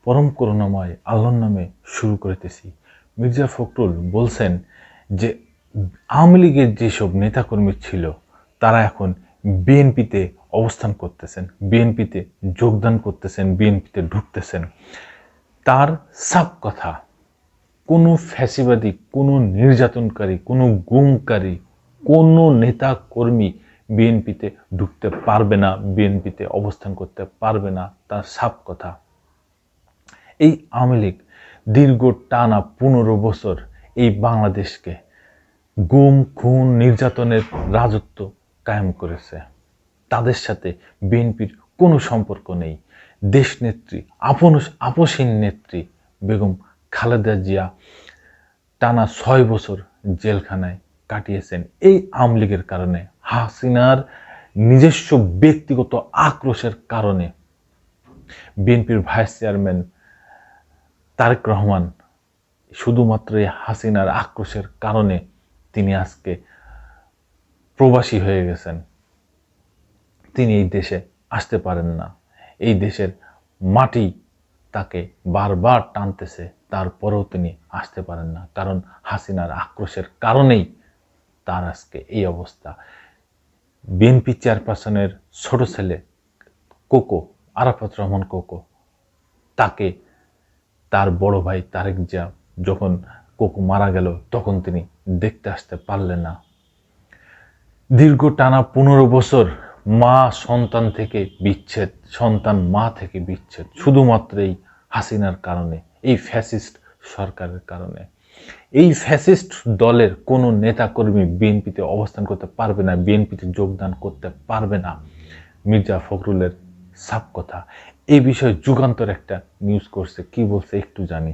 পরম করুণাময় আল্লাহর নামে শুরু করিতেছি। মির্জা ফখরুল বলছেন যে আওয়ামী লীগের যেসব নেতাকর্মী ছিল তারা এখন বিএনপিতে অবস্থান করতেছেন, বিএনপিতে যোগদান করতেছেন, বিএনপিতে ঢুকতেছেন। তার সাফ কথা, কোনো ফ্যাসিবাদী, কোনো নির্যাতনকারী, কোনো গুমকারী, কোনো নেতা কর্মী বিএনপিতে ঢুকতে পারবে না, বিএনপিতে অবস্থান করতে পারবে না, তার সাফ কথা। এই আওয়ামী লীগ দীর্ঘ টানা 15 বছর এই বাংলাদেশকে গুম, খুন, নির্যাতনের রাজত্ব কায়েম করেছে। তাদের সাথে বিএনপির কোনো সম্পর্ক নেই। দেশনেত্রী, আপসীন নেত্রী বেগম খালেদা জিয়া টানা 6 বছর জেলখানায় কাটিয়েছেন এই আওয়ামী লীগের কারণে, হাসিনার নিজস্ব ব্যক্তিগত আক্রোশের কারণে। বিএনপির ভাইস চেয়ারম্যান তারেক রহমান শুধুমাত্র এই হাসিনার আক্রোশের কারণে তিনি আজকে প্রবাসী হয়ে গেছেন। তিনি এই দেশে আসতে পারেন না, এই দেশের মাটি তাকে বারবার টানতেছে, তারপরেও তিনি আসতে পারেন না, কারণ হাসিনার আক্রোশের কারণেই তার আজকে এই অবস্থা। বিএনপি চেয়ারপারসনের ছোট ছেলে কোকো, আরাফাত রহমান কোকো, তাকে তার বড় ভাই তারেক জিয়া যখন কোকো মারা গেল তখন তিনি দেখতে আসতে পারলেন না। দীর্ঘ টানা 15 বছর মা সন্তান থেকে বিচ্ছেদ, সন্তান মা থেকে বিচ্ছেদ, শুধুমাত্র এই হাসিনার কারণে, এই ফ্যাসিস্ট সরকারের কারণে। এই ফ্যাসিস্ট দলের কোনো নেতাকর্মী বিএনপিতে অবস্থান করতে পারবে না, বিএনপিতে যোগদান করতে পারবে না। মির্জা ফখরুলের সাফ কথা। এই বিষয়ে যুগান্তর একটা নিউজ করছে, কি বলছে একটু জানি।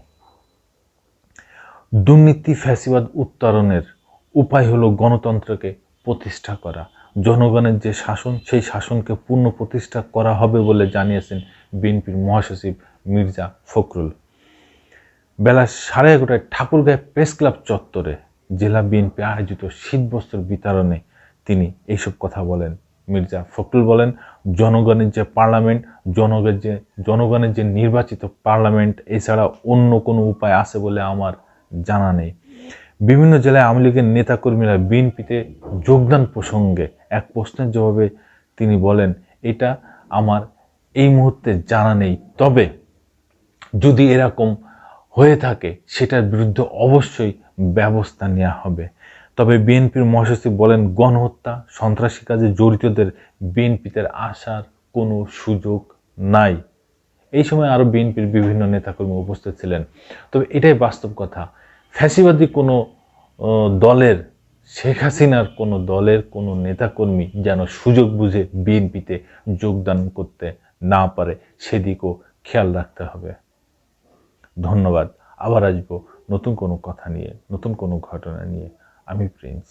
দুর্নীতি ফ্যাসিবাদ উত্তরণের উপায় হলো গণতন্ত্রকে প্রতিষ্ঠা করা। জনগণের যে শাসন, সেই শাসনকে পূর্ণ প্রতিষ্ঠা করা হবে বলে জানিয়েছেন বিএনপির মহাসচিব মির্জা ফখরুল। বেলা 11:30টায় ঠাকুরগাঁও প্রেস ক্লাব চত্বরে জেলা বিএনপি আয়োজিত শীতবস্ত্র বিতরণে তিনি এইসব কথা বলেন। মির্জা ফখরুল বলেন, জনগণের যে পার্লামেন্ট, জনগণের যে নির্বাচিত পার্লামেন্ট, এছাড়া অন্য কোনো উপায় আছে বলে আমার জানা নেই। বিভিন্ন জেলায় আওয়ামী লীগের নেতাকর্মীরা বিএনপিতে যোগদান প্রসঙ্গে এক প্রশ্নের জবাবে তিনি বলেন, এটা আমার এই মুহূর্তে জানা নেই, তবে যদি এরকম হয়ে থাকে সেটার বিরুদ্ধে অবশ্যই ব্যবস্থা নেওয়া হবে। তবে বিএনপির মহাসচিব বলেন, গণহত্যা, সন্ত্রাসী কাজে জড়িতদের বিএনপিতে আসার কোনো সুযোগ নাই। এই সময় আরও বিএনপির বিভিন্ন নেতাকর্মী উপস্থিত ছিলেন। তবে এটাই বাস্তব কথা, ফ্যাসিবাদী কোনো দলের, শেখ হাসিনার কোনো দলের কোনো নেতাকর্মী যেন সুযোগ বুঝে বিএনপিতে যোগদান করতে না পারে, সেদিকেও খেয়াল রাখতে হবে। ধন্যবাদ। আবার আসবো নতুন কোনো কথা নিয়ে, নতুন কোনো ঘটনা নিয়ে। আমি প্রিন্স।